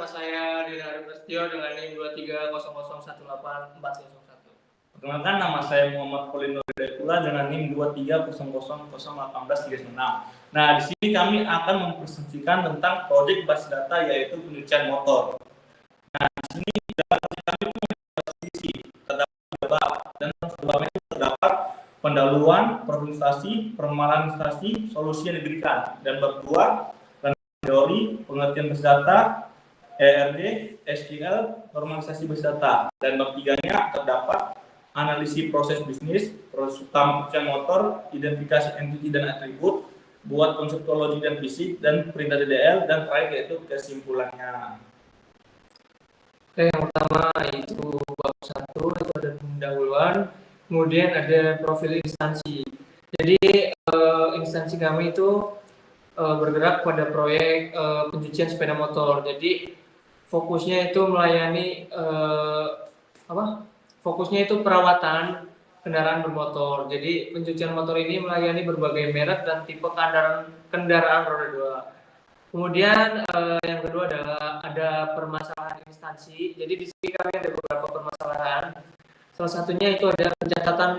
saya Dinari Prasetyo dengan NIM 230018401. Perkenalkan, nama saya Muhammad Polino Hidayatullah dengan NIM 230001836. Nah, di sini kami akan mempresentasikan tentang proyek basis data yaitu pencucian motor. Nah, di sini dalam kami memiliki terdapat dan sebelumnya terdapat pendahuluan, presentasi, permasalahan instansi, solusi yang diberikan, dan bab 2 teori, pengertian basis data, ERD, SQL, normalisasi basis data, dan bab 3-nya terdapat analisis proses bisnis, proses utama pencucian motor, identifikasi entiti dan atribut, buat konseptuologi dan fisik, dan perintah DDL, dan terakhir yaitu kesimpulannya. Oke, yang pertama itu bab 1 itu ada pendahuluan, kemudian ada profil instansi. Jadi instansi kami itu bergerak pada proyek pencucian sepeda motor. Jadi fokusnya itu melayani fokusnya itu perawatan kendaraan bermotor. Jadi pencucian motor ini melayani berbagai merek dan tipe kendaraan roda 2. Kemudian yang kedua adalah ada permasalahan instansi. Jadi di sini kami ada beberapa permasalahan. Salah satunya itu ada pencatatan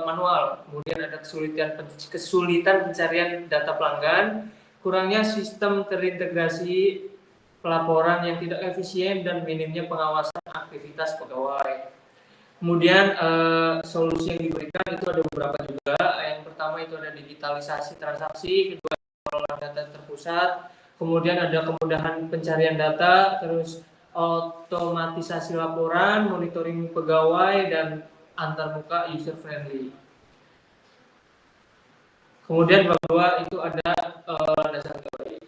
manual, kemudian ada kesulitan pencarian data pelanggan, kurangnya sistem terintegrasi, pelaporan yang tidak efisien, dan minimnya pengawasan aktivitas pegawai. Kemudian solusi yang diberikan itu ada beberapa juga. Yang pertama itu ada digitalisasi transaksi, kedua pengelolaan data terpusat, kemudian ada kemudahan pencarian data, terus otomatisasi laporan, monitoring pegawai, dan antarmuka user friendly. Kemudian bab 2 itu ada dasar teori.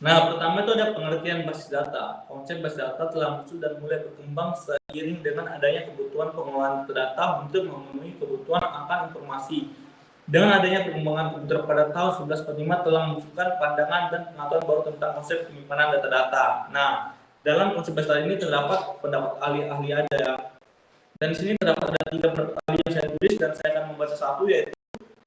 Nah, pertama itu ada pengertian basis data. Konsep basis data telah muncul dan mulai berkembang seiring dengan adanya kebutuhan pengelolaan data untuk memenuhi kebutuhan akan informasi. Dengan adanya perkembangan komputer pada tahun 1145 telah menunjukkan pandangan dan pengetahuan baru tentang konsep penyimpanan data-data. Nah, dalam konsep basis data ini terdapat pendapat ahli-ahli ada ya. Dan di sini terdapat ada 3 pendapat ahli yang saya tulis dan saya akan membaca satu, yaitu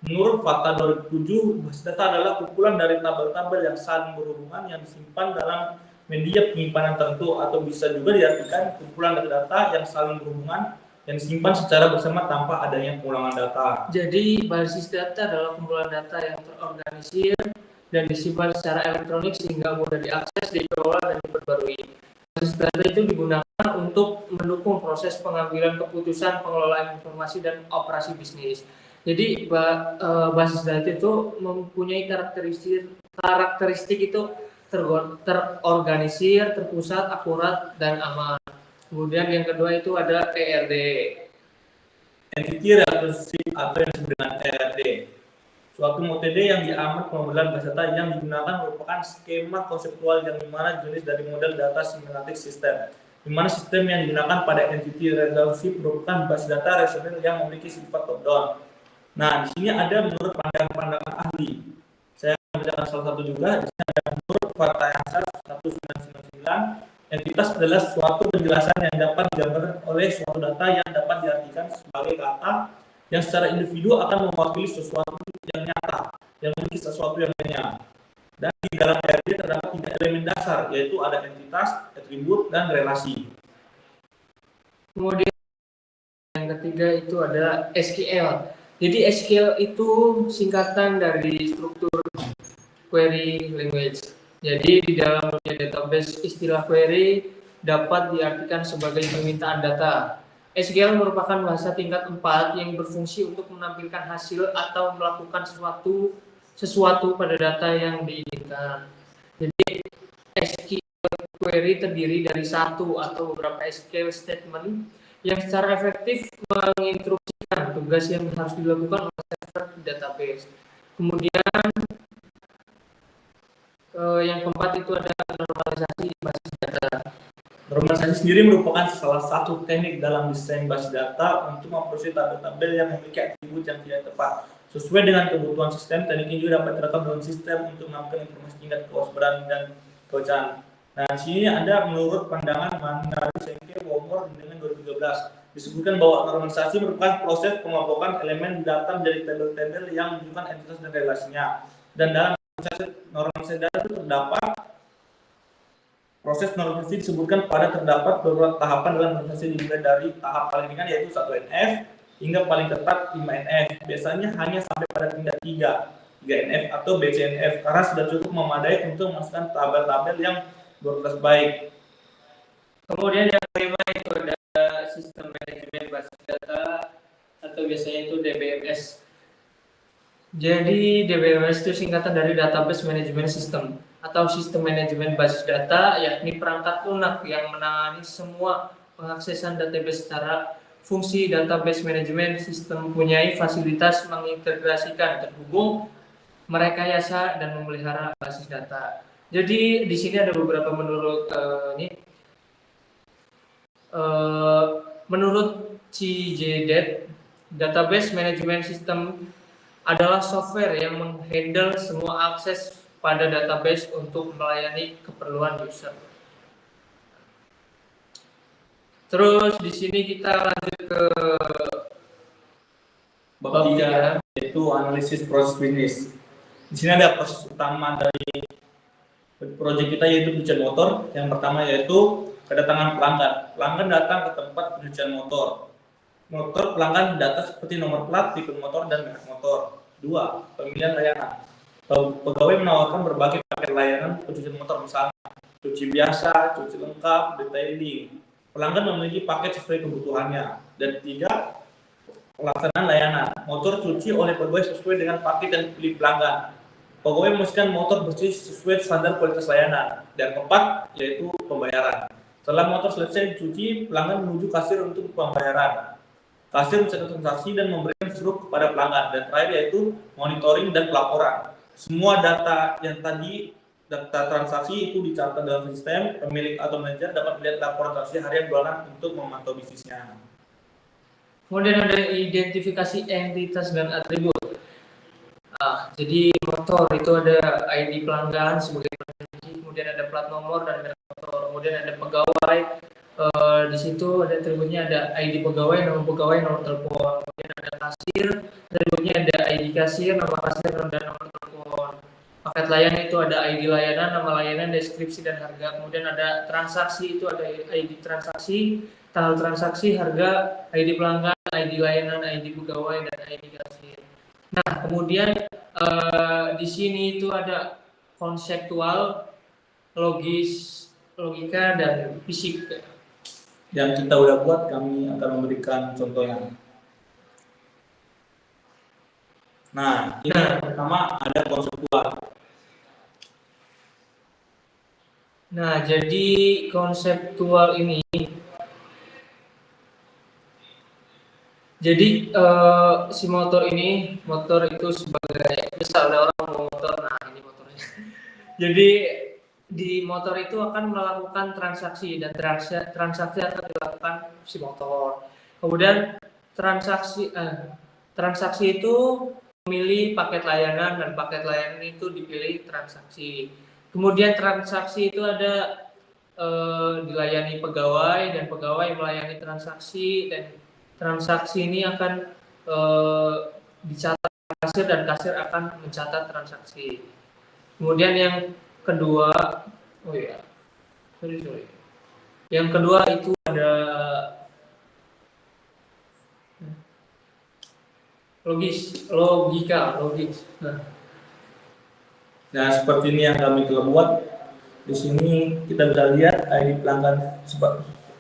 menurut fakta 2007, basis data adalah kumpulan dari tabel-tabel yang saling berhubungan yang disimpan dalam media penyimpanan tertentu, atau bisa juga diartikan kumpulan data-data yang saling berhubungan yang disimpan secara bersama tanpa adanya pengulangan data. Jadi basis data adalah kumpulan data yang terorganisir dan disimpan secara elektronik sehingga mudah diakses, dikelola, dan diperbarui. Basis data itu digunakan untuk mendukung proses pengambilan keputusan, pengelolaan informasi, dan operasi bisnis. Jadi basis data itu mempunyai karakteristik itu terorganisir, terpusat, akurat, dan aman. Kemudian yang kedua itu ada ERD, Entity Relationship, atau yang disebut dengan ERD. Suatu metode yang diamat pembuatan basis data yang digunakan merupakan skema konseptual yang dimana jenis dari model data semantic system, dimana sistem yang digunakan pada entity relationship merupakan basis data relasional yang memiliki sifat top down. Nah, di sini ada menurut pandangan ahli. Saya akan bacakan salah satu juga. Di sini ada menurut Fakta Ansar 1999. Entitas adalah suatu penjelasan yang dapat digambarkan oleh suatu data yang dapat diartikan sebagai kata yang secara individu akan mewakili sesuatu yang nyata, yang memiliki sesuatu yang lainnya. Dan di dalam ERD terdapat 3 elemen dasar, yaitu ada entitas, atribut, dan relasi. Kemudian yang ketiga itu ada SQL. Jadi SQL itu singkatan dari struktur query language. Jadi di dalam dunia database, istilah query dapat diartikan sebagai permintaan data. SQL merupakan bahasa tingkat 4 yang berfungsi untuk menampilkan hasil atau melakukan sesuatu pada data yang diinginkan. Jadi SQL query terdiri dari satu atau beberapa SQL statement yang secara efektif menginstruksikan tugas yang harus dilakukan oleh server database. Kemudian yang keempat itu ada normalisasi basis data. Normalisasi sendiri merupakan salah satu teknik dalam desain basis data untuk memproses tabel-tabel yang memiliki atribut yang tidak tepat. Sesuai dengan kebutuhan sistem, teknik ini juga dapat diterapkan dalam sistem untuk mengamankan informasi tingkat kewaspadaan dan kebocoran. Nah, di sini ada menurut pandangan Mandari Sengke Wongor dengan 2013 disebutkan bahwa normalisasi merupakan proses pengelompokan elemen data menjadi tabel-tabel yang menunjukkan entitas dan relasinya. Dan dalam normalisasi data itu terdapat Proses normalisasi disebutkan pada terdapat beberapa tahapan dalam normalisasi, dimulai dari tahap paling ringan yaitu 1NF hingga paling ketat 5NF. Biasanya hanya sampai pada tingkat 3NF atau BCNF karena sudah cukup memadai untuk memasukkan tabel-tabel yang berkelas baik. Kemudian yang kelima itu ada sistem manajemen basis data atau biasanya itu DBMS. Jadi DBMS itu singkatan dari Database Management System atau sistem manajemen basis data, yakni perangkat lunak yang menangani semua pengaksesan database secara fungsi. Database Management System mempunyai fasilitas mengintegrasikan, terhubung, merekayasa dan memelihara basis data. Jadi di sini ada beberapa menurut CJDET, Database Management System adalah software yang menghandle semua akses pada database untuk melayani keperluan user. Terus di sini kita lanjut ke bab 3, yaitu analisis proses bisnis. Di sini ada proses utama dari proyek kita yaitu pencucian motor. Yang pertama yaitu kedatangan pelanggan. Pelanggan datang ke tempat pencucian motor. Pelanggan data seperti nomor plat, tipe motor, dan merek motor. 2. Pemilihan layanan. Pegawai menawarkan berbagai paket layanan pencucian motor, misalnya cuci biasa, cuci lengkap, detailing. Pelanggan memiliki paket sesuai kebutuhannya. Dan 3. Pelaksanaan layanan. Motor cuci oleh pegawai sesuai dengan paket yang dipilih pelanggan. Pegawai memastikan motor bersih sesuai standar kualitas layanan. Dan 4. Yaitu pembayaran. Setelah motor selesai dicuci, pelanggan menuju kasir untuk pembayaran. Kasir mencatat transaksi dan memberikan surat kepada pelanggan. Dan terakhir yaitu monitoring dan pelaporan. Semua data yang tadi, data transaksi itu dicatat dalam sistem. Pemilik atau manajer dapat melihat laporan transaksi harian bulanan untuk memantau bisnisnya. Kemudian ada identifikasi entitas dan atribut. Jadi motor itu ada ID pelanggan sebagai penunjuk, kemudian ada plat nomor dan merek motor, kemudian ada pegawai. Di situ ada atributnya, ada ID pegawai, nomor pegawai, nomor telepon. Kemudian ada kasir, atributnya ada ID kasir, nama kasir, dan nomor telepon. Paket layanan itu ada ID layanan, nama layanan, deskripsi, dan harga. Kemudian ada transaksi, itu ada ID transaksi, tanggal transaksi, harga, ID pelanggan, ID layanan, ID pegawai, dan ID kasir. Nah, kemudian di sini itu ada konseptual, logis, logika, dan fisik. Yang kita udah buat, kami akan memberikan contohnya. Nah, ini yang pertama ada konseptual. Nah, jadi konseptual ini, jadi si motor itu sebagai, misal ada orang mau motor, nah ini motornya. Jadi di motor itu akan melakukan transaksi, dan transaksi akan dilakukan si motor. Kemudian transaksi itu memilih paket layanan, dan paket layanan itu dipilih transaksi. Kemudian transaksi itu ada dilayani pegawai, dan pegawai melayani transaksi, dan transaksi ini akan dicatat kasir, dan kasir akan mencatat transaksi. Kemudian yang kedua, yang kedua itu ada logika. Nah, seperti ini yang kami telah buat. Di sini kita bisa lihat ID pelanggan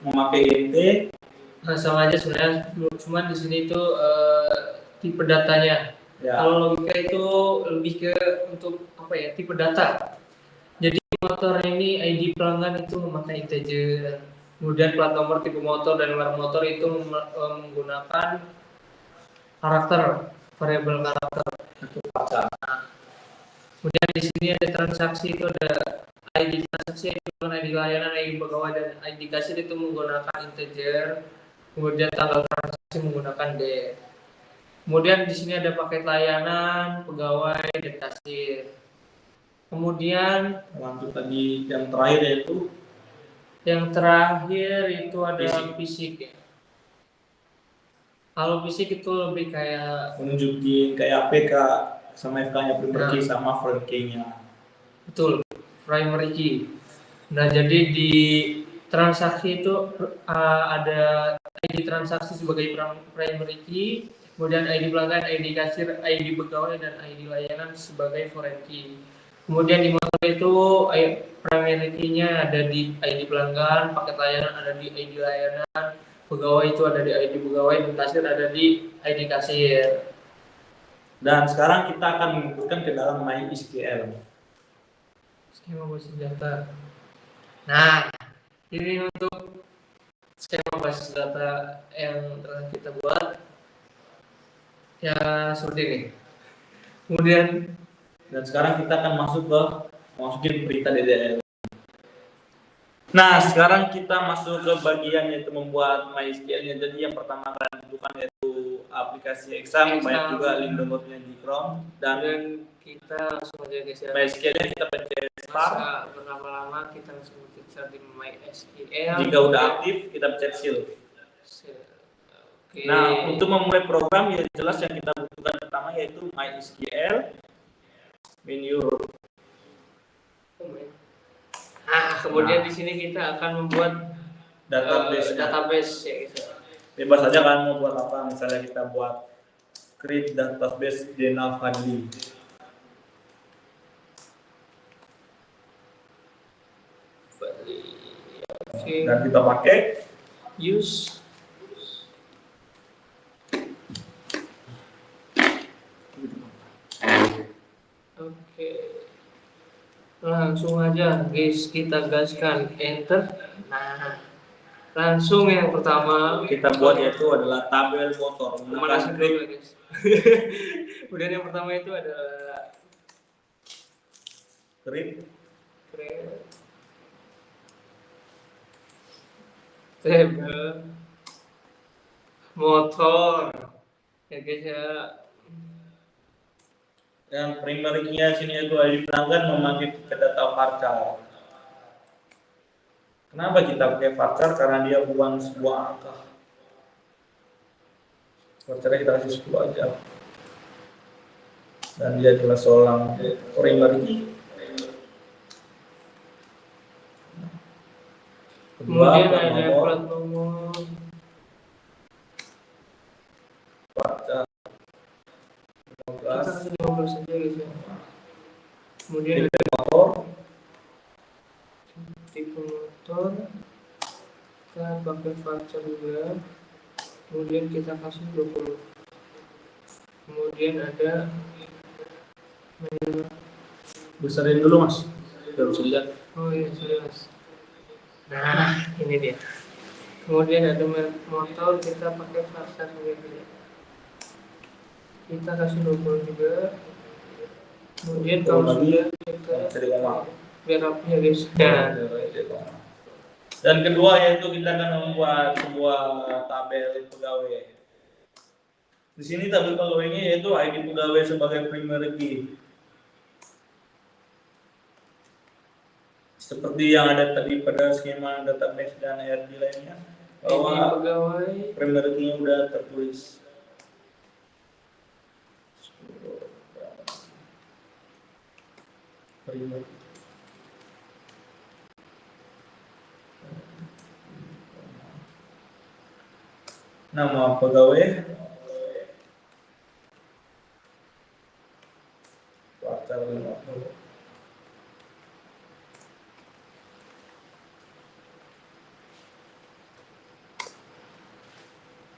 memakai INT. Nah, sama aja sebenarnya, cuman di sini itu tipe datanya. Ya. Kalau logika itu lebih ke untuk tipe data. Jadi motor ini ID pelanggan itu memakai integer. Kemudian plat nomor, tipe motor, dan merek motor itu menggunakan karakter, variabel karakter. Kemudian di sini ada transaksi, itu ada ID transaksi, ID layanan, ID pegawai, dan ID kasir itu menggunakan integer. Kemudian tanggal transaksi menggunakan D. Kemudian di sini ada paket layanan, pegawai, dan kasir. Kemudian lanjut tadi yang terakhir yaitu ada fisik. Kalau fisik itu lebih kayak menunjukin kayak PK sama FK-nya, primary key sama foreign key-nya. Betul, primary key. Nah, jadi di transaksi itu ada ID transaksi sebagai primary key, kemudian ID pelanggan, ID kasir, ID pegawai, dan ID layanan sebagai foreign key. Kemudian di motor itu primary key-nya ada di ID pelanggan, paket layanan ada di ID layanan, pegawai itu ada di ID pegawai, dan kasir ada di ID kasir. Dan sekarang kita akan menginputkan ke dalam MySQL. Skema basis data. Nah, ini untuk skema basis data yang telah kita buat ya seperti ini. Kemudian Dan sekarang kita akan masukin berita DDL. Nah, sekarang kita masuk ke bagian yaitu membuat MySQL-nya. Jadi yang pertama kalian tentukan yaitu aplikasi exam, banyak juga link downloadnya di Chrome. Dan kita langsung aja guys ya. MySQL-nya kita pencet start. Berlama-lama kita langsung start di MySQL. Jika udah aktif, kita pencet seal. Okay. Nah, untuk memulai program ya jelas yang kita butuhkan pertama yaitu MySQL menu. Nah, kemudian di sini kita akan membuat database ya gitu. Bebas saja kan mau buat apa, misalnya kita buat create database Dena Fadli. Okay. Dan kita pakai use. Oke. Langsung aja guys, kita gaskan enter. Nah, langsung yang pertama kita buat yaitu adalah tabel motor menggunakan script. guys. Kemudian yang pertama itu adalah script tabel motor ya guys ya. Yang primary-nya sini itu ID pelanggan memakai ke data varchar. Kenapa kita pakai varchar? Karena dia bukan sebuah angka. Varcharnya kita kasih 10 aja. Dan dia adalah seorang primary. Kemudian ada plat nomor varchar. kita kasih 15 saja guys ya. Kemudian tipe motor kita pakai varchar juga. Kemudian kita kasih 20. Kemudian ada besarin dulu mas, baru bisa lihat. Oh iya, sorry mas. Nah, ini dia. Kemudian ada motor, kita pakai varchar juga. Kita kasih 20 juga. Kemudian kalau sudah kita biar rapi ya guys. Dan kedua yaitu kita akan membuat sebuah tabel pegawai. Di sini tabel pegawainya yaitu ID pegawai sebagai primary key. Seperti yang ada tadi pada skema database dan ARD lainnya, bahwa pegawai primary key-nya udah tertulis. Nama pegawai varchar 50.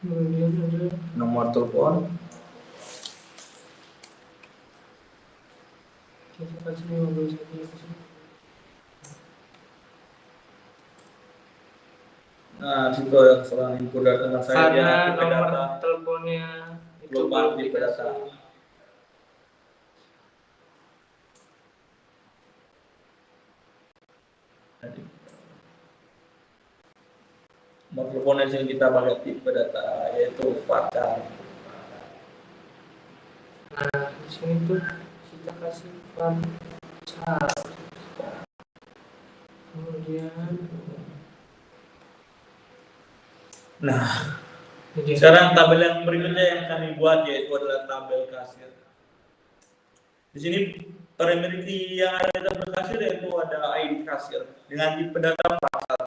kemudian ada Nomor telepon kita kasih 15 saja. Nah, situ ada kesalahan input data saya Karena tipe nomor data teleponnya itu global tipe data. Nomor teleponnya sini kita pakai tipe data yaitu varchar. Nah, di sini tuh kita kasih varchar. Kemudian Nah, sekarang tabel yang berikutnya yang kami buat yaitu adalah tabel kasir. Di sini primary key yang ada di tabel kasir yaitu ada ID kasir dengan tipe data parser.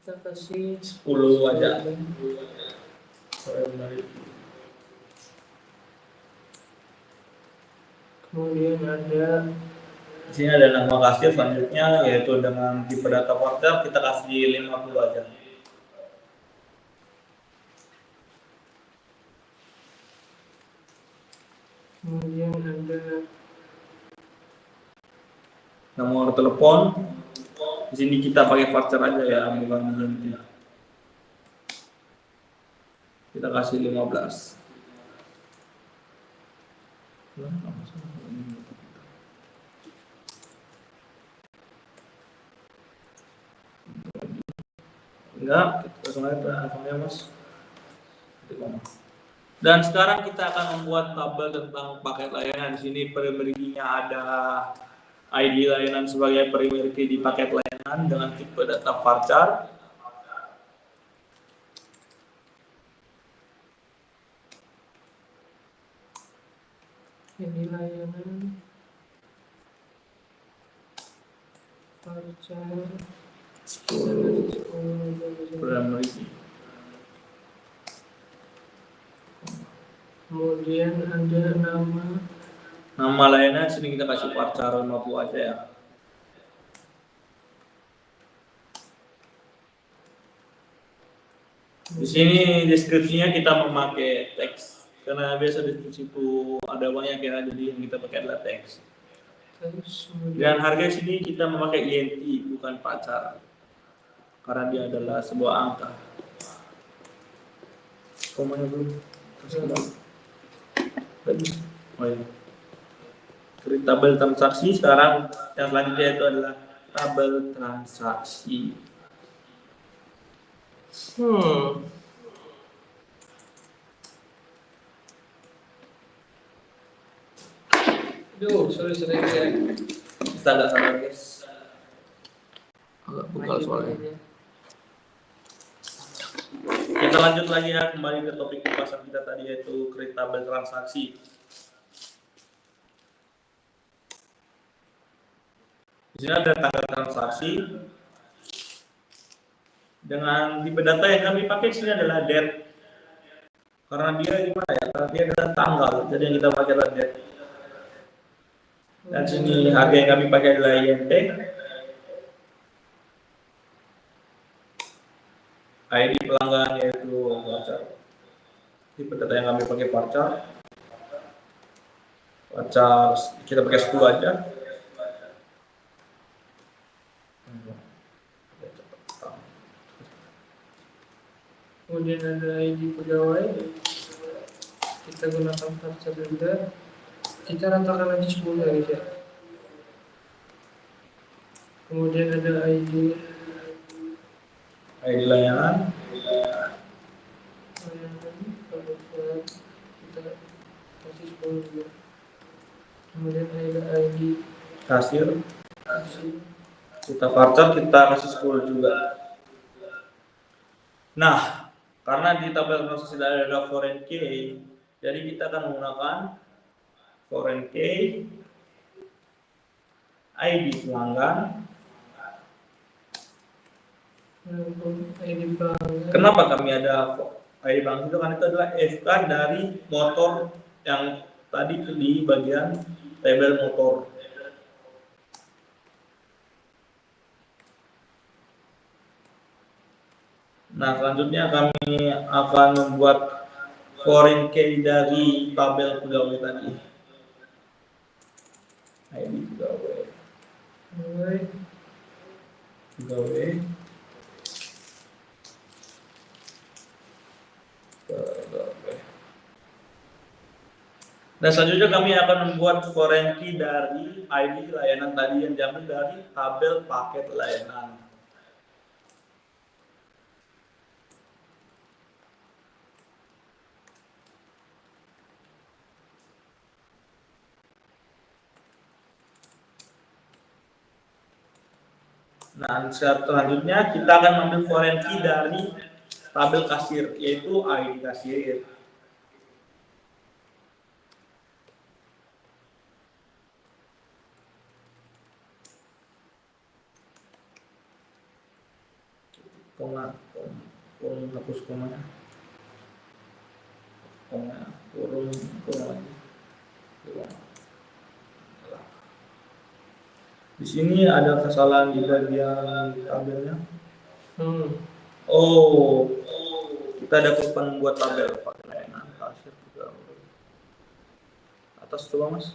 Kita kasih 10 aja. Primary key. Kemudian ada Di sini ada nama kasir selanjutnya yaitu dengan tipe data parser kita kasih 50 aja. kemudian ada Nomor telepon di sini kita pakai voucher aja ya, bukan ganti. Kita kasih 15. Enggak, langsung aja Mas. Dan sekarang kita akan membuat tabel tentang paket layanan. Di sini primary key-nya ada ID layanan sebagai primary key di paket layanan dengan tipe data varchar. ini layanan varchar 10 primary key. Kemudian ada Nama layanan sini kita kasih varchar 50 aja ya. Di sini deskripsinya kita memakai teks karena biasa deskripsi itu ada banyak ya, jadi yang kita pakai adalah teks. Dan harga sini kita memakai INT bukan varchar karena dia adalah sebuah angka. Komanya belum. Oh iya. Create tabel transaksi. Sekarang yang selanjutnya itu adalah tabel transaksi. sorry ya. Kita agak sabar guys. Agak buka soalnya. Kita lanjut lagi ya, kembali ke topik pembahasan kita tadi yaitu create tabel transaksi. Di sini ada tanggal transaksi. Dengan tipe data yang kami pakai di sini adalah date. Karena dia gimana ya? Karena dia adalah tanggal, jadi yang kita pakai adalah date. Dan sini harga yang kami pakai adalah INT. ID pelanggan yaitu varchar. Tipe data yang kami pakai varchar. Varchar kita pakai 10 aja. Kemudian ada ID pegawai, kita gunakan varchar juga. Kita ratakan aja 10 ya guys ya. Kemudian ada ID layanan. Kita kasih 10 juga. Kemudian ada ID Kasir. Kita varchar kita kasih 10 juga. Nah, karena di tabel transaksi ada foreign key, jadi kita akan menggunakan foreign key, ID pelanggan. ID pelanggan. Kenapa kami ada ID pelanggan itu? Karena itu adalah FK dari motor yang tadi di bagian tabel motor. Nah, selanjutnya kami akan membuat foreign key dari tabel pegawai tadi. ID pegawai. Dan selanjutnya kami akan membuat foreign key dari ID layanan tadi yang diambil dari tabel paket layanan. Nah, selanjutnya kita akan mengambil foreign key dari tabel kasir, yaitu ID kasir. Koma, kurung, hapus koma, kurung lagi. Di sini ada kesalahan di bagian tabelnya. Oh, kita ada kelupan membuat tabel pakai layanan kasir juga. Atas coba mas.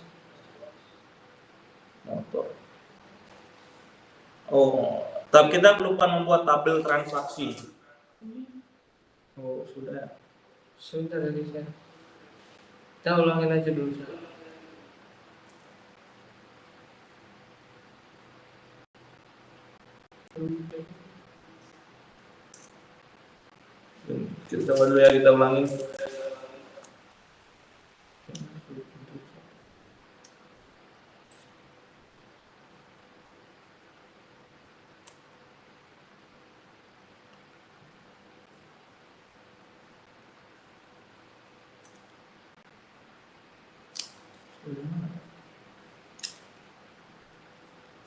Motor. Oh, tapi kita kelupaan membuat tabel transaksi. Oh, sudah. Sebentar ya guys ya. Kita ulangin aja dulu. Kita coba dulu ya, kita ulangin.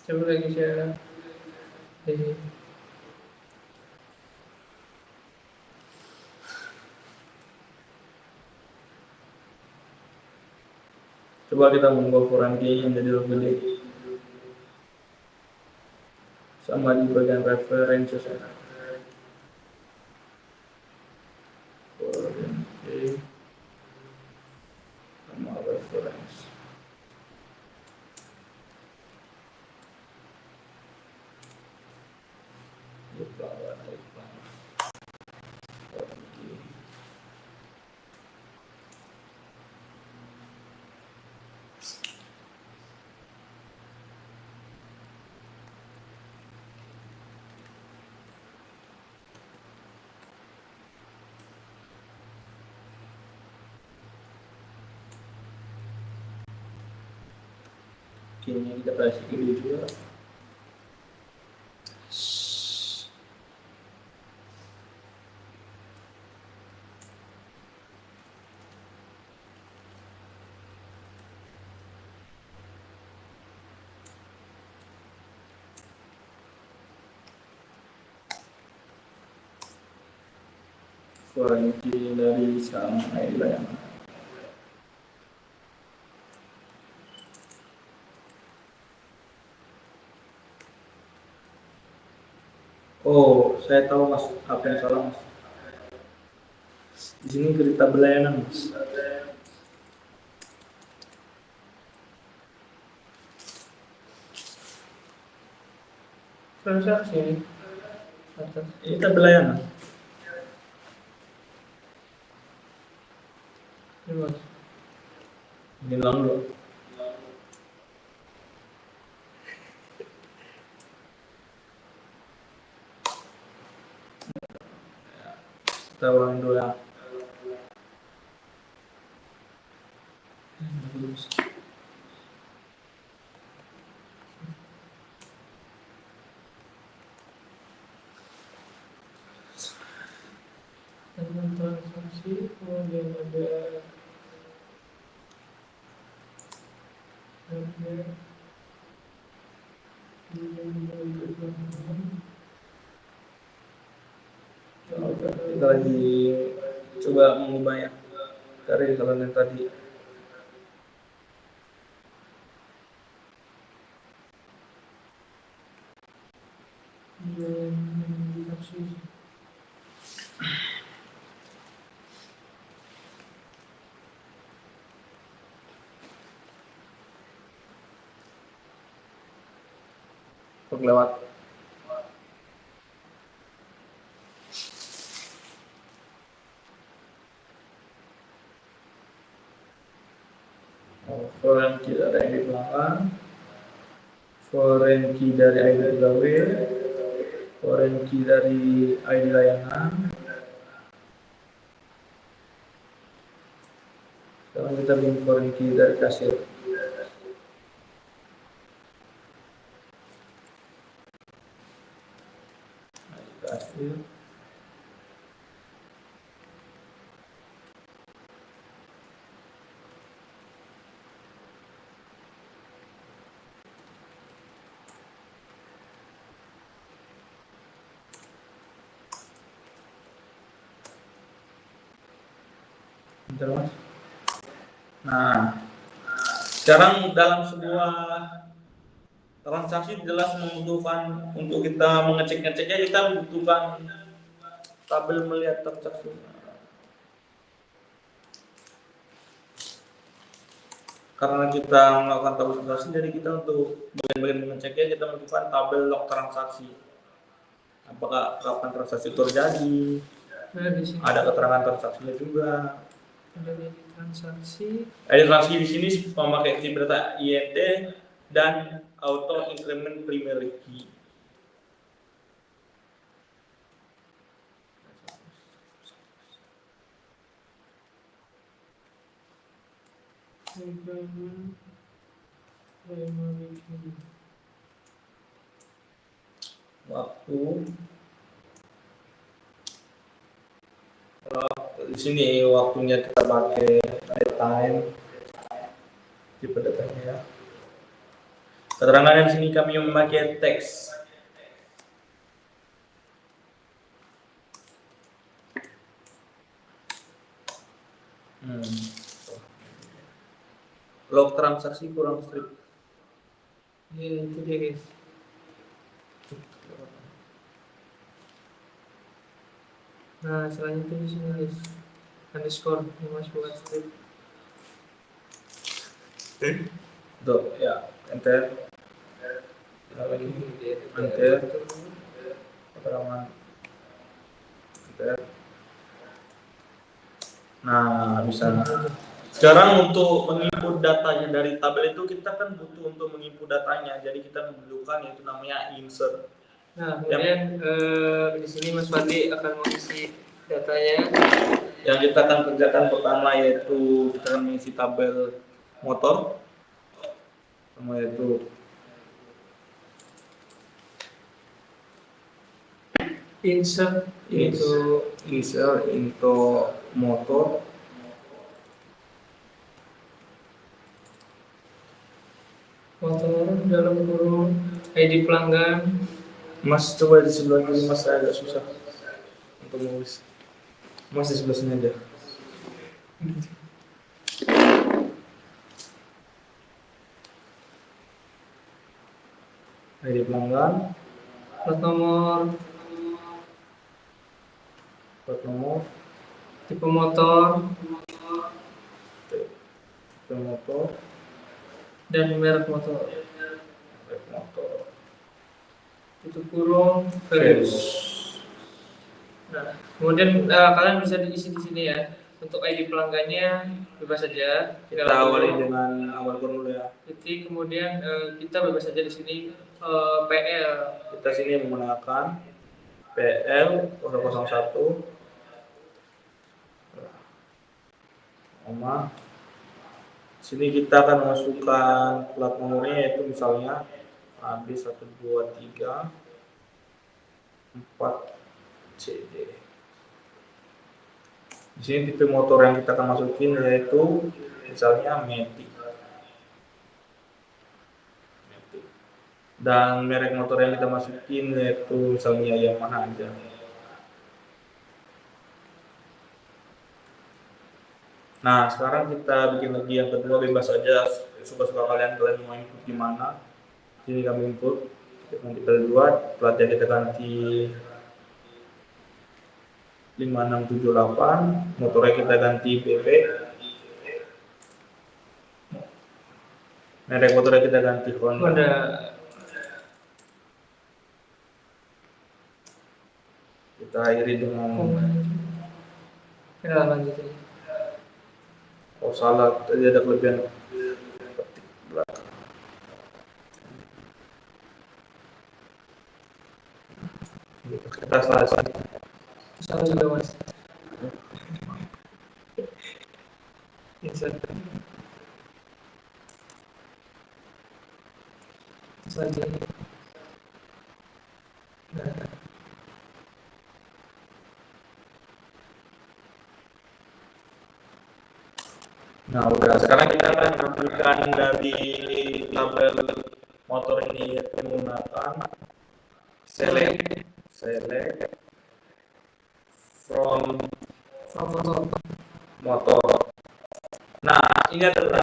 Coba lagi share. Coba kita membuat Foranki yang jadi lebih sama di bagian references ya. Foranki sama reference. Kini kita kasih ini juga. Foranki dari saham layanan. Oh, saya tahu mas, apa yang salah mas. Di sini berita belayanan mas. Transaksi atas. Ini kita belayanan. Ini mas. Ini ulang dulu. Kita ulang dulu ya. Transaksi, kemudian ada Kita lagi coba mengubah ya dari kalau yang tadi. Lewat Foranki dari ID pelanggan, Foranki dari ID pegawai, Foranki dari ID layanan. Sekarang kita bikin Foranki dari kasir. Kasir. Bentar, Mas. Nah, sekarang dalam sebuah transaksi jelas membutuhkan untuk kita mengecek-ngeceknya kita membutuhkan tabel melihat transaksi. Karena kita melakukan tabel transaksi, jadi kita untuk bagian-bagian mengeceknya kita membutuhkan tabel log transaksi. Apakah kapan transaksi terjadi? Nah, di sini Ada keterangan transaksinya juga. ada di transaksi. Ada transaksi di sini memakai key data INT dan auto increment primary key. Waktu di sini waktunya kita pakai time tipe datanya ya. Keterangan di sini kami memakai teks. Log transaksi kurang strip. Ya, itu dia guys. Nah, selanjutnya di sini guys. Underscore yang masih bukan strip. Tuh ya, enter. Lagi enter. Keterangan enter. Nah, bisa. Sekarang untuk menginput datanya dari tabel itu kita kan butuh untuk menginput datanya. Jadi kita memerlukan yaitu namanya insert. Nah, kemudian di sini Mas Fadli akan mengisi datanya. Yang kita akan kerjakan pertama yaitu kita akan mengisi tabel motor. Pertama yaitu Insert into motor. Motor dalam kurung ID pelanggan. Mas coba di sebelah kiri, Mas, saya agak susah untuk menulis. Mas di sebelah sini aja. ID pelanggan, Plat nomor, tipe motor, dan merek motor. Itu kurung values. Nah, kemudian kalian bisa diisi di sini ya. Untuk ID pelanggannya bebas saja. Kita awali dengan awal kurung dulu ya. Titik, kemudian kita bebas saja di sini PL. Kita sini menggunakan PL 001 koma. Sini kita akan masukkan plat nomornya yaitu misalnya AB123 4CD. Di sini tipe motor yang kita akan masukin yaitu misalnya Matic. Dan merek motor yang kita masukin yaitu misalnya Yamaha aja. Nah, sekarang kita bikin lagi yang kedua, bebas aja suka-suka kalian mau input gimana. Sini kami input, nanti kedua platnya kita ganti 5678, motornya kita ganti BB, merek motornya kita ganti Honda. Kita akhiri dengan ya, lanjut aja. Oh salah, tadi ada kelebihan ketik belakang. Kita Salah juga Mas. Insert. Selanjutnya. Nah udah, sekarang kita akan menampilkan dari tabel motor ini menggunakan select from motor. Nah, ini adalah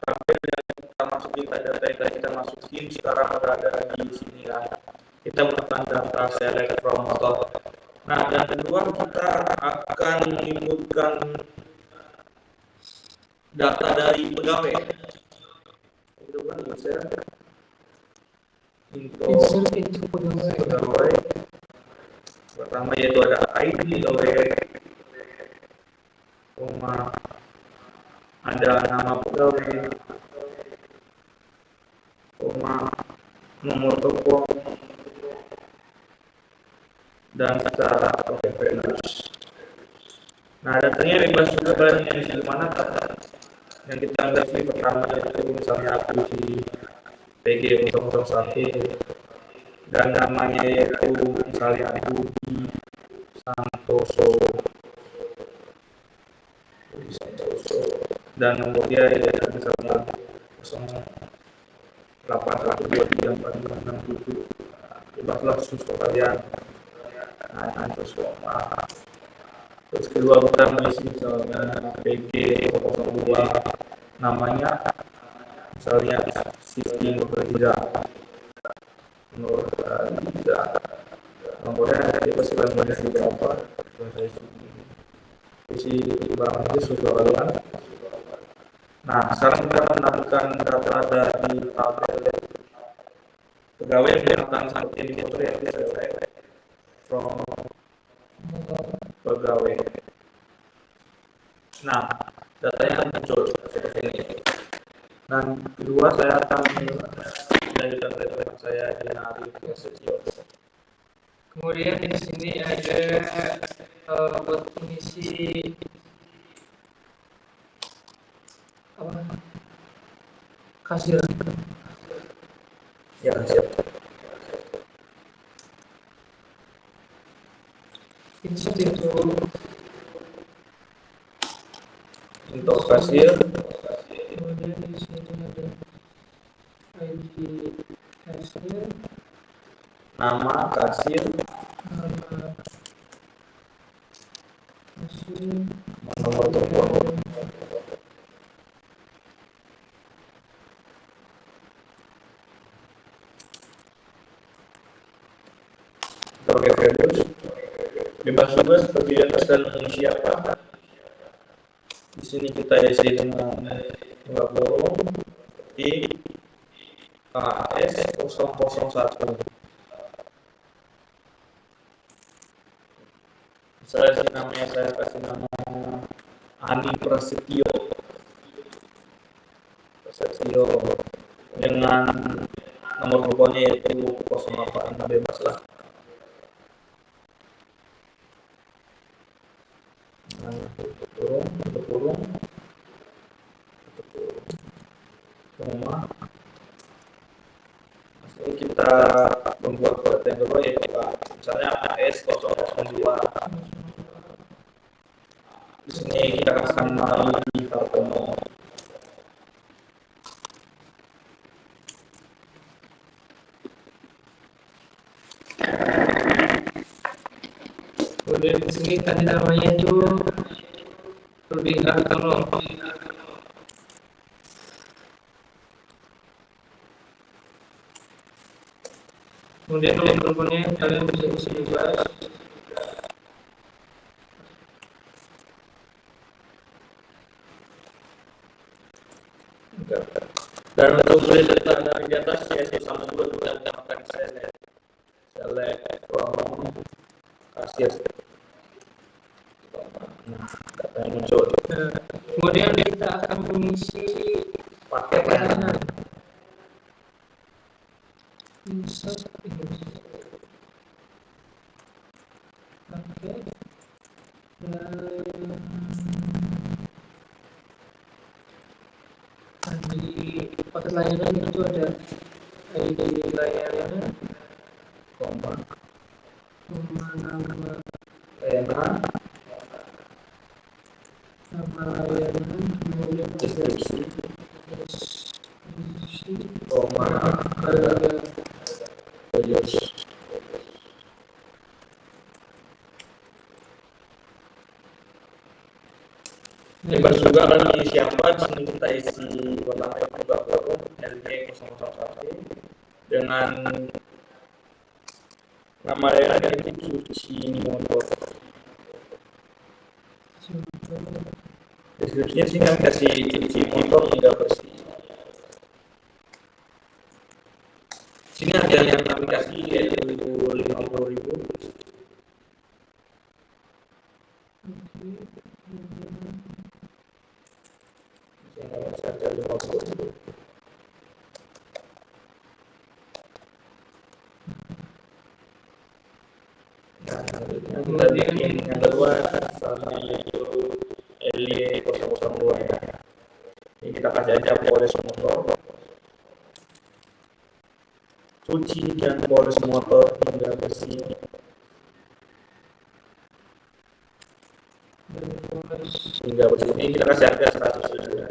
tabel yang kita masukin, data yang kita masukin sekarang berada di sini ya. Kita menekan data select from motor. Nah, yang kedua kita akan menginputkan data dari pegawai. Itu kan insert Insert pegawai. Pertama yaitu ada ID pegawai, ada nama pegawai, nomor telepon, dan secara values. Nah, datanya bebas juga kalian isi di mana data yang kita ambil di pertama yaitu misalnya aku di PG001 dan namanya yaitu misalnya Budi Santoso dan nomor dia yaitu misalnya 0812345667. Bebaslah khusus kalian. Nah, terus kedua kita mengisi misalnya PG002 namanya misalnya Sisti Nurhaliza, nomornya kita silakan mengisi berapa, isi barang itu sesuai kalian. Nah, sekarang kita menambahkan data dari tabel pegawai yang digunakan seperti ini motor ya, from pegawai. Nah, datanya muncul seperti ini. Dan kedua saya akan melanjutkan referensi saya di hari Presio. Kemudian di sini ada buat mengisi apa? Kasir. Ya, siap. Insert itu Untuk kasir, kemudian di sini ada ID kasir, nama kasir, nama kasir, nomor telepon. Oke, values. Bebas juga seperti di atas dan mengisi apa. Di sini kita isi dengan I KS 001. Misalnya namanya saya kasih nama Ani Prasetyo dengan nomor teleponnya yaitu 08, bebas lah. Turun rumah. Ini kita membuat data yang kedua yaitu misalnya AS 002. Di sini kita kasihkan nama di Kartono. kemudian di sini tadi namanya itu Rudi Hartono. Kemudian nomor teleponnya kalian bisa isi bebas. Dan untuk melihat data dari di atas ya sama juga kita menggunakan select from kasir. Nah, data yang muncul. Kemudian kita akan mengisi Pakai pelayanan. insert ini. Oke. Di paket layanan itu ada ID layanan, Koma nama layanan, layanan, kemudian deskripsi, deskripsi, koma harga. values. Bebas juga kan sini kita isi kotak juga forum LG001 dengan nama daerah itu Suci Motor. Deskripsinya sini kami kasih Suci Motor hingga bersih. Sini harga yang kami kasih yaitu 50.000. Harga 50.000. Kemudian yang kedua sama yaitu LY 002 ya. Ini kita kasih aja polis motor. Cuci dan polis motor hingga bersih. Hingga bersih. Ini kita kasih harga 100.000.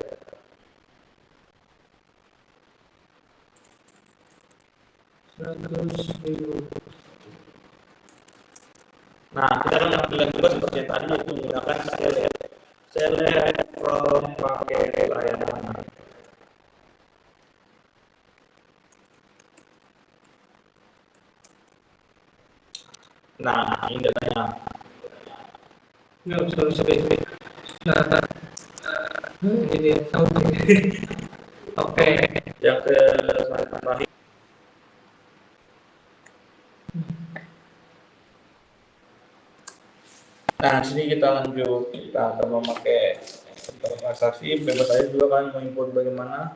Nah, kita akan ambil juga seperti yang tadi itu menggunakan select from paket layanan. Nah, ini datanya. Nggak usah spesifik. Nah, ini oke. Yang ke terakhir. Nah, sini kita lanjut, kita akan memakai transaksi, bebas aja juga kan menginput bagaimana.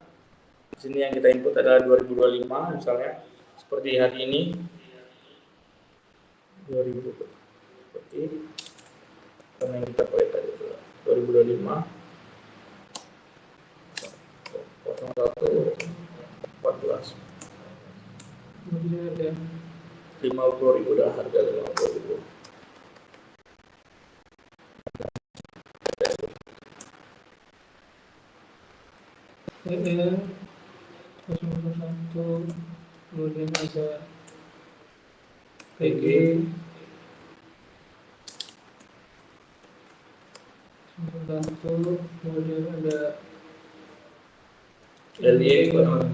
Di sini yang kita input adalah 2025 misalnya, seperti hari ini 2000 seperti karena yang kita pakai tadi 2025 01 14 50.000 dah harga 50.000. Ini 001, kemudian ada PG 1, kemudian ada LY kemudian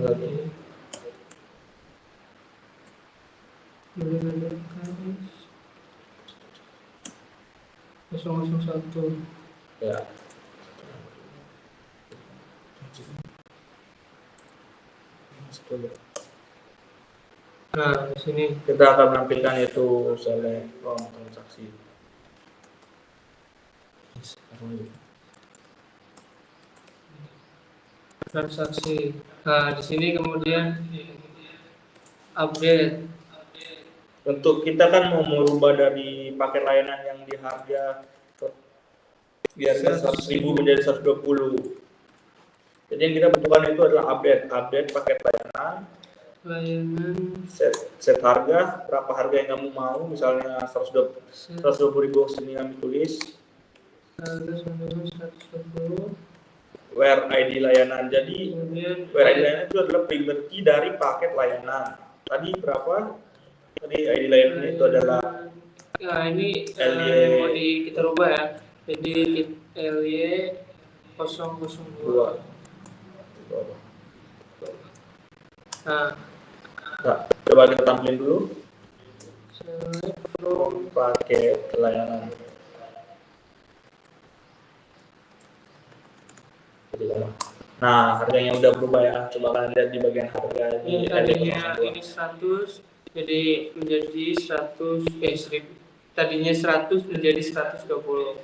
ada KS 001 ya. Nah, di sini Kita akan menampilkan itu select from transaksi. transaksi. Nah, di sini kemudian update. Untuk kita kan mau merubah dari paket layanan yang di harga biar 100.000 menjadi 120. Jadi yang kita butuhkan itu adalah update paket layanan, set harga, berapa harga yang kamu mau, misalnya 120.000 sini kami tulis. Where ID layanan. Jadi where ID layanan itu adalah primary key dari paket layanan. Tadi berapa? Tadi ID layanan itu adalah nah ini LY mau kita rubah ya. Jadi LY 002. Nah, coba kita tampilin dulu. select from Paket layanan. Nah, harganya udah berubah ya. Coba kalian lihat di bagian harga di tadinya ini 100 jadi menjadi 100 tadinya 100 menjadi 120.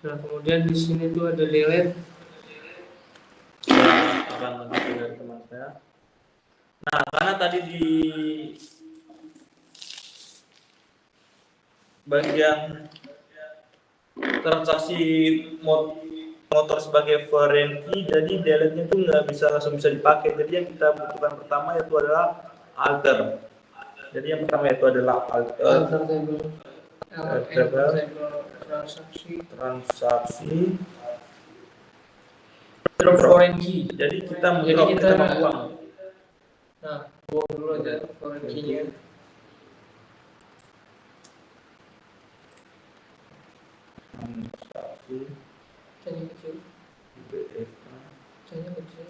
Nah, kemudian di sini tuh ada delete. Akan menjadi dari teman saya. Nah, karena tadi di bagian transaksi motor sebagai foreign key, jadi delete-nya itu nggak langsung bisa dipakai. Jadi yang kita butuhkan pertama itu adalah alter. Jadi yang pertama itu adalah alter table transaksi foreign key. Jadi kita membuang. Nah, buang dulu aja foreign key-nya. Transaksi Tadi kecil. BFA C-nya kecil.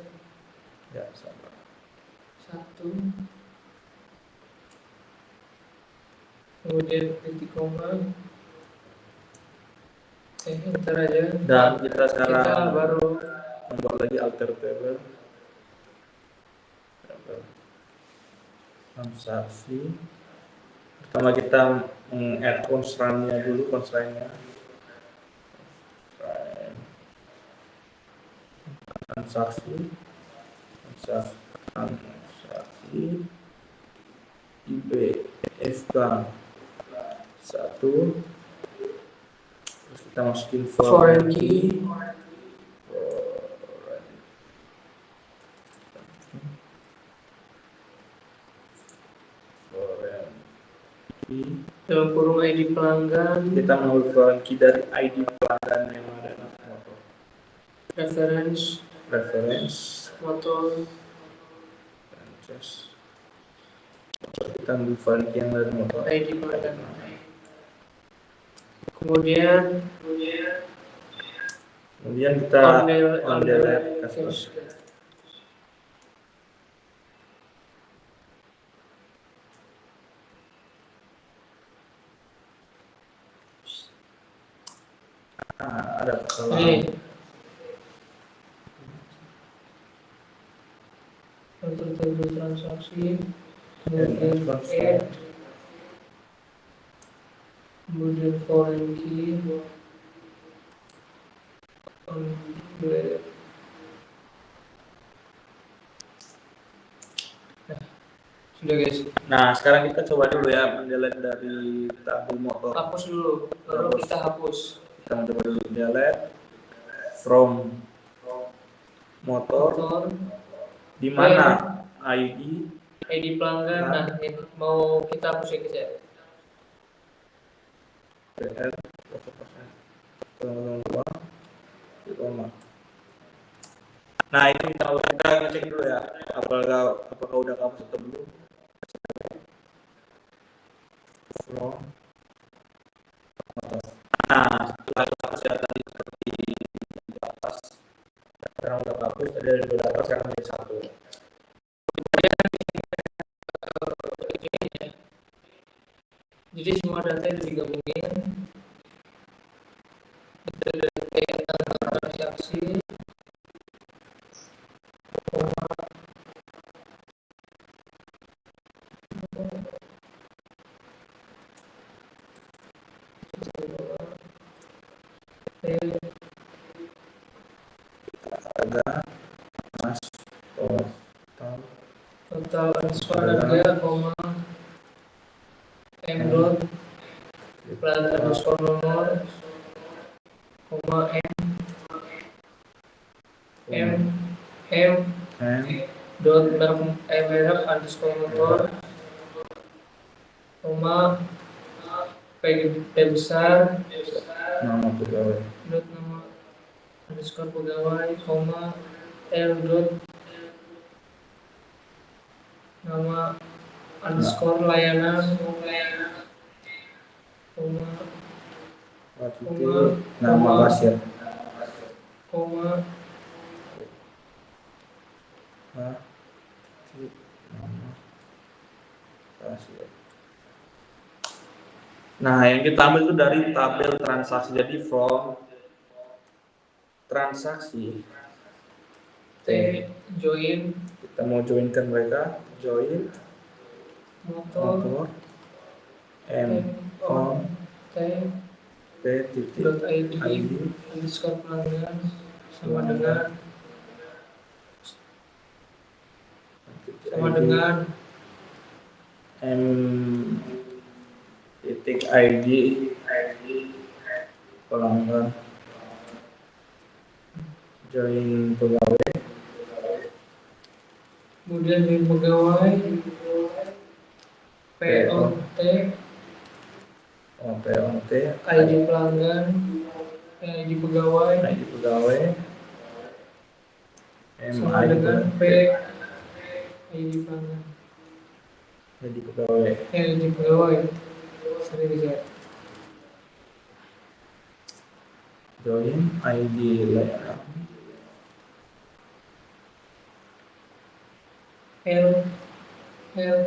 Ya, sabar. 1. Kemudian titik koma. Enter aja. Dan kita sekarang Kita baru membuat lagi alter table. Transaksi. Pertama kita add constraint-nya dulu, constraint-nya. Transaksi IB FK 1, terus kita masukin foreign key. Dalam kurung ID pelanggan, kita mengambil foreign key dari ID pelanggan yang ada di motor. reference motor, kita ambil foreign key yang ada di motor. ID pelanggan. Kemudian kita on delete customer. Ada kesalahan. Ini untuk table transaksi, kemudian add, kemudian foreign key, sudah guys. Nah, sekarang kita coba dulu ya mendelete dari tabel motor. Hapus dulu, baru kita hapus. Kita coba dulu delete from motor. Di mana ID pelanggan. Nah, ini mau kita hapus ya guys ya. PL Nah, ini kalau kita ngecek dulu ya, apakah udah kamu atau belum. Nah, setelah kasus ya tadi seperti di atas, sekarang udah hapus, tadi ada 2 data, sekarang ada 1. Jadi semua data itu digabungin. Data transaksi, Ada mas total underscore harga, koma m dot plat underscore nomor, koma m dot merek underscore motor, koma p besar nama pegawai, dot nama underscore pegawai, koma l dot nama underscore layanan, koma nama pasien, koma nama pasien. Nah, yang kita ambil itu dari tabel transaksi. Jadi from transaksi T join, kita mau joinkan mereka, join motor m on T p titik dot id id underscore pelanggan sama dengan m titik id pelanggan join pegawai, kemudian join pegawai POT ID pelanggan, ID pegawai sama dengan P ID pelanggan, ID pegawai sering bisa join ID layanan L L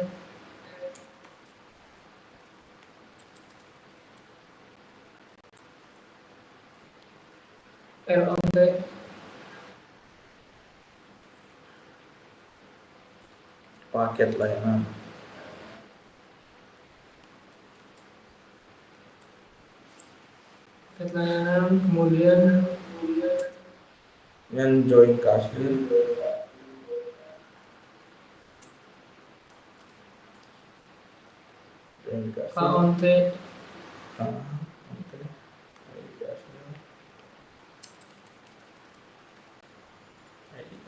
L on T paket layanan. layanan, kemudian Join kasir. K on T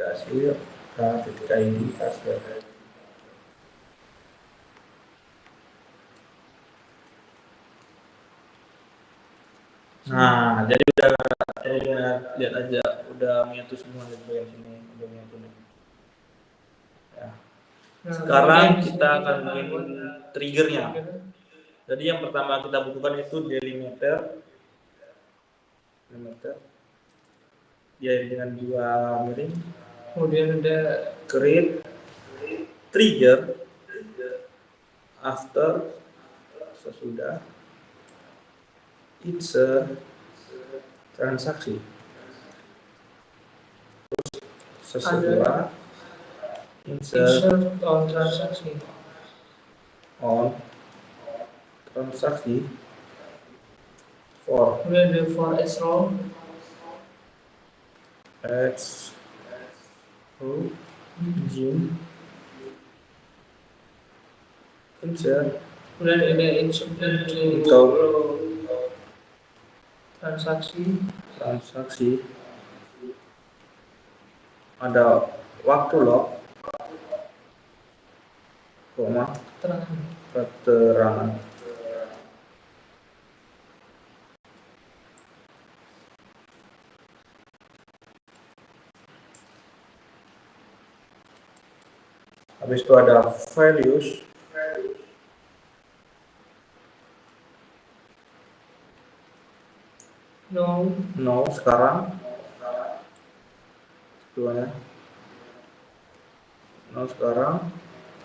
kasir ketika ini kasir. Nah, jadi udah lihat aja udah menyatu semua di bagian sini, udah menyatu nih. Ya. Sekarang kita akan main triggernya. Jadi yang pertama kita butuhkan itu delimiter. Ya dengan 2 miring. Kemudian ada create trigger after sesudah insert transaksi. Terus sesudah insert on transaksi. On transaksi for. Kemudian ada for each row. X Jim insert. Kemudian ada insert into transaksi. Ada waktu log koma keterangan. Habis itu ada values. No sekarang. Keduanya. No sekarang.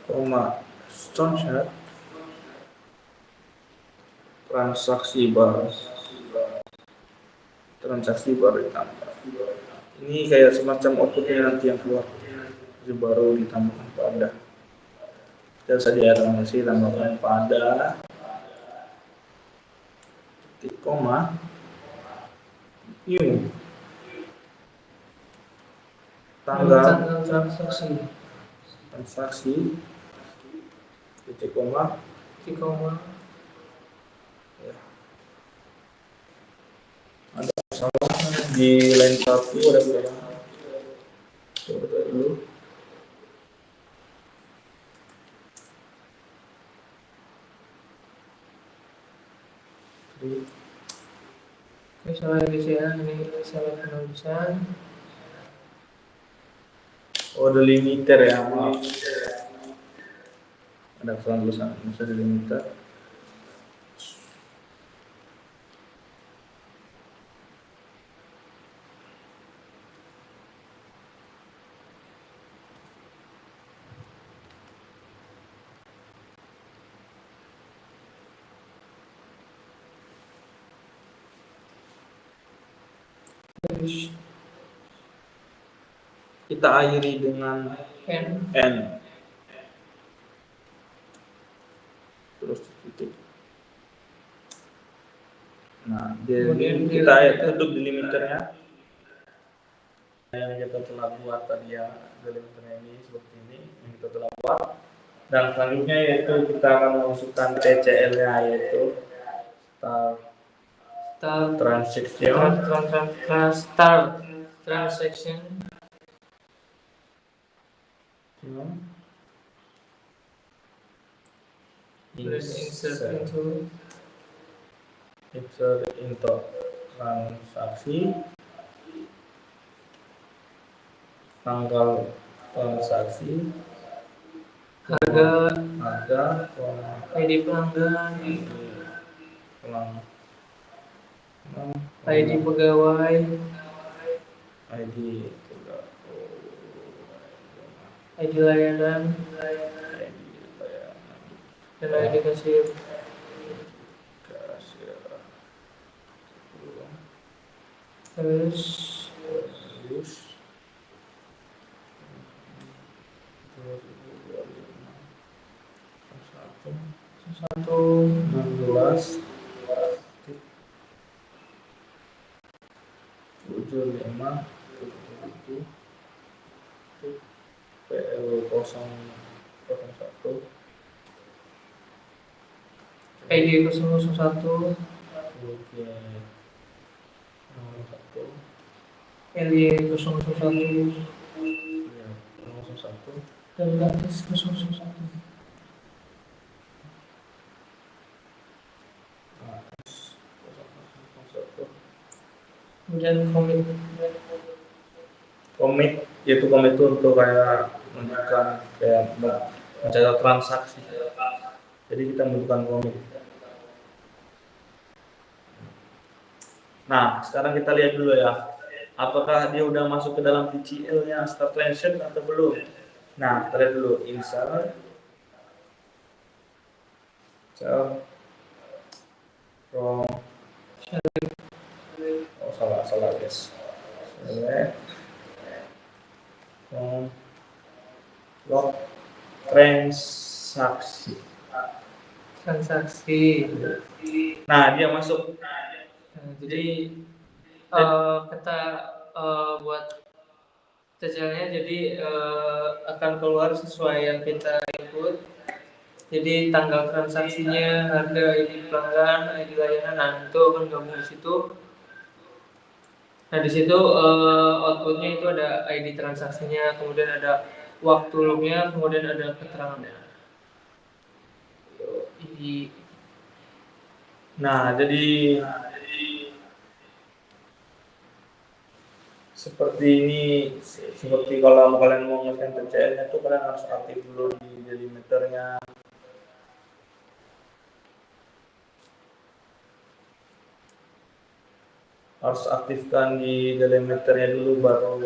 Koma sunset. Transaksi baru ditambah. Ini kayak semacam outputnya nanti yang keluar. Itu baru ditambahkan pada. Dan saja transaksi tambahkan pada titik koma new tanggal transaksi titik koma ya. Ada masalah di line 1 ada berapa? Coba dulu. Misalnya di sini ini salah penulisan. Oh, delimiter ya, maaf. Ada kesalahan tulisan, bisa delimiter. Kita akhiri dengan N. Terus titik. Nah, jadi kita tutup delimiternya. Yang kita telah buat tadi ya, delimiternya ini seperti ini yang kita telah buat. Dan selanjutnya yaitu kita akan memasukkan TCL-nya yaitu start transaction. Insert into transaksi, tanggal transaksi, harga, ID pelanggan, ID pegawai, ID layanan dan ID kasir. Terus satu 16 75 PL 001 ID 001 oke 01 LY 001 ya 001 dan gratis 001. Kemudian komit yaitu komit itu untuk kayak menunjukkan kayak mencatat transaksi, jadi kita membutuhkan komit. Nah sekarang kita lihat dulu ya, apakah dia udah masuk ke dalam TCL nya start transaction atau belum. Nah kita lihat dulu insert from salah guys, select from log transaksi. Nah dia masuk. Nah, jadi kita buat TCL-nya jadi akan keluar sesuai yang kita input. Jadi tanggal transaksinya, harga, ID pelanggan, ID layanan, nah itu akan gabung di situ. Nah di situ outputnya itu ada ID transaksinya, kemudian ada waktu lognya, kemudian ada keterangannya. Nah jadi seperti ini, seperti kalau kalian mau nge-scan TCL-nya tuh kalian harus aktif dulu di delimiternya. Harus aktifkan di delimiternya dulu baru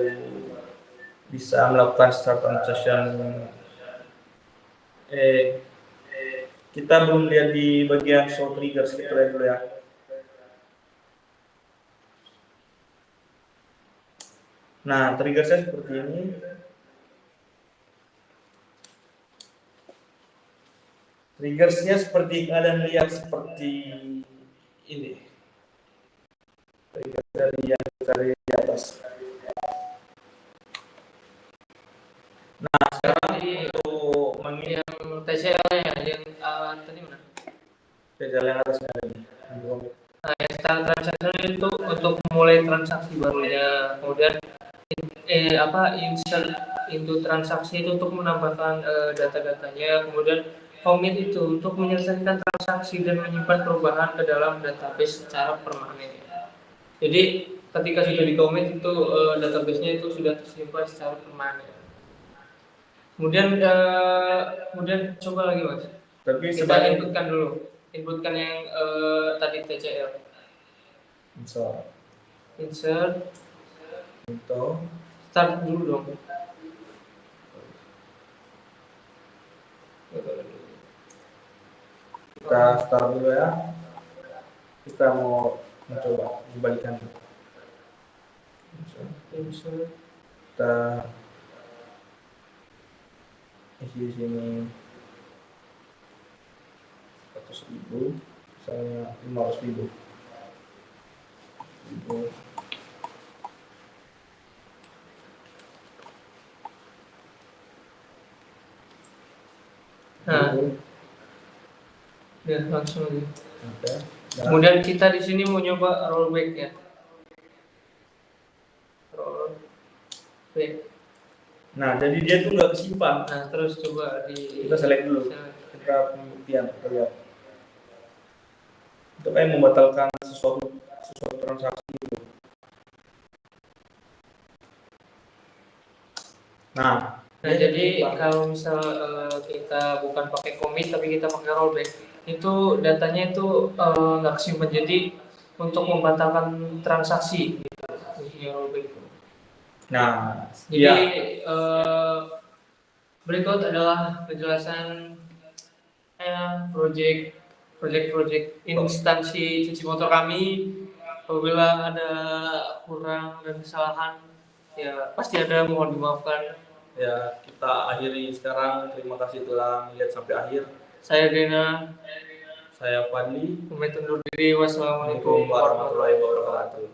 bisa melakukan start transaction. Kita belum lihat di bagian show triggers, kita lihat dulu ya. Nah triggersnya seperti ini. Triggersnya seperti kalian lihat seperti ini. Trigger dari yang dari atas. Nah sekarang untuk yang TCL-nya yang tadi mana? TCL yang atasnya ini. Nah, yang start transaction itu untuk memulai transaksi barunya, kemudian insert into transaksi itu untuk menambahkan data-datanya, kemudian commit itu untuk menyelesaikan transaksi dan menyimpan perubahan ke dalam database secara permanen. Jadi ketika sudah di-commit itu database-nya itu sudah tersimpan secara permanen. Kemudian coba lagi Mas. Tapi Kita inputkan dulu. Inputkan yang tadi TCL. Insert. Start dulu dong. Kita start dulu ya. Kita mau mencoba kembalikan. Insert. Kita isi di sini 100.000, misalnya 500.000. Nah, ya langsung aja. Okay. Kemudian kita di sini mau nyoba rollback ya. Rollback. Nah, jadi dia tuh nggak kesimpan. Nah, terus coba kita select dulu. Kita pembuktian, kita lihat. Itu kayak membatalkan sesuatu transaksi itu. Nah, jadi kalau misal kita bukan pakai commit tapi kita pakai rollback, itu datanya itu nggak kesimpan. Jadi untuk membatalkan transaksi gitu, fungsinya rollback. Nah, jadi Berikut adalah penjelasan proyek instansi cuci motor kami. Apabila ada kurang dan kesalahan, ya pasti ada, mohon dimaafkan. Ya, kita akhiri sekarang. Terima kasih telah melihat sampai akhir. Saya Dena, Saya Fadli. pamit undur diri. Wassalamualaikum Warahmatullahi wabarakatuh.